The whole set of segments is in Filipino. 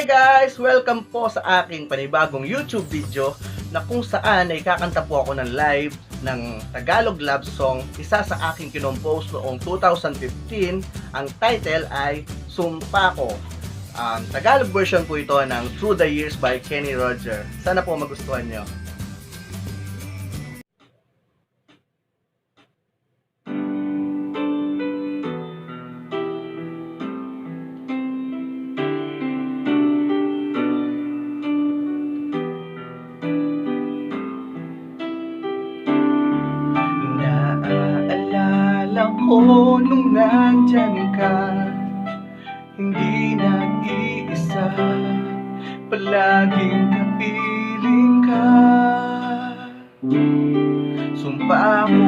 Hi guys! Welcome po sa aking panibagong YouTube video na kung saan ay kakanta po ako ng live ng Tagalog love song, isa sa aking kinompose noong 2015. Ang title ay Sumpa Ko. Tagalog version po ito ng Through the Years by Kenny Roger. Sana po magustuhan nyo. Ako nung nandyan ka, hindi nag-iisa, palaging kapiling ka. Sumpa ako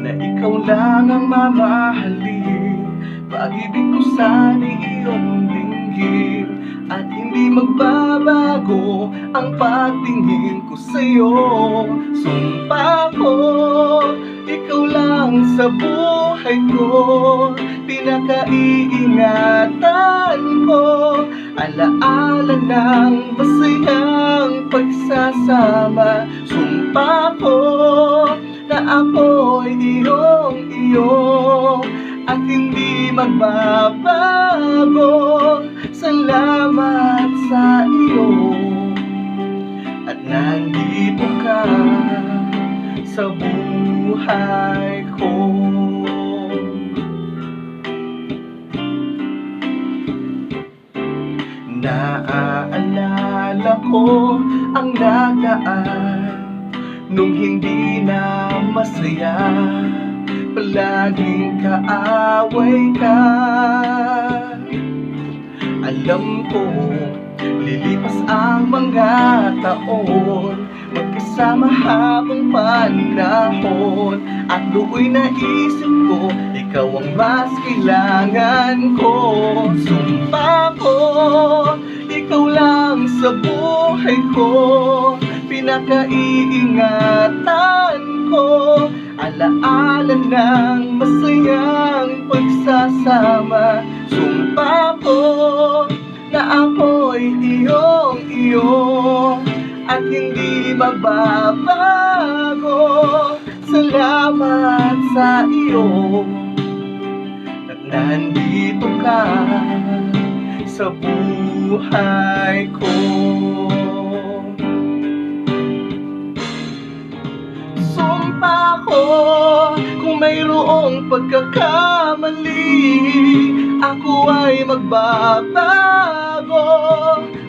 na ikaw lang ang mamahalin, pag-ibig ko sa iyong dinggin, at hindi magbabago ang pagtingin ko sa'yo. Sumpa ko, ikaw lang sa buhay ko, pinakaiingatan ko, alaala ng masayang pagsasama. Sumpa ko na ako'y iyong-iyo at hindi magbabago. Salamat sa iyo at nandito ka sa buhay ko. Naaalala ko ang nagaan nung hindi na masaya, palaging kaaway ka. Alam ko lilipas ang mga taon, magkasama habang panahon, at do'y naisip ko, ikaw ang mas kailangan ko. Sumpa ko, ikaw lang sa buhay ko, pinakaiingatan ko, alaala ng masayang pagsasama. Sumpa ko na ako'y iyong-iyo at hindi magbabago. Salamat sa iyo at nandito ka sa buhay ko. Sumpa ko, kung mayroong pagkakamali, ako ay magbabago.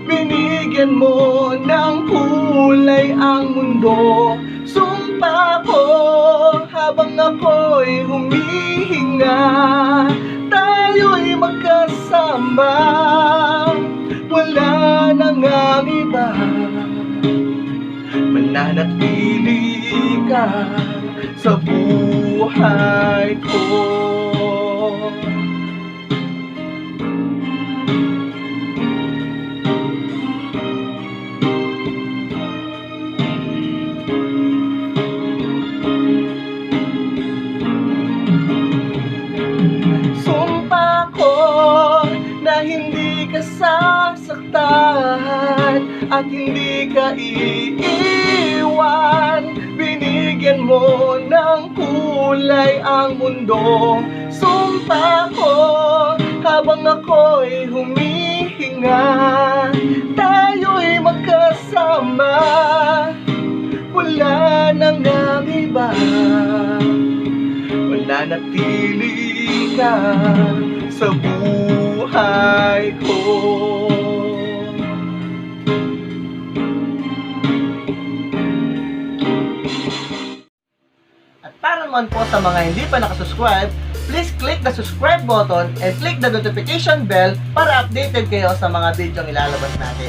Binigyan mo ng kulay ang mundo. Sumpa ko, habang ako'y humihinga, tayo'y magkasama, wala nang ang iba. Mananatili ka sa buhay ko. Sumpa ko na hindi ka sasaktan at hindi ka iiwan. Binigyan mo ng kulay ang mundo. Sumpa ko, habang ako'y humihinga, tayo'y magkasama, wala nang ang iba. Mananatili ka sa buhay ko. At para naman po sa mga hindi pa nakasubscribe, please click the subscribe button and click the notification bell para updated kayo sa mga video ilalabas natin.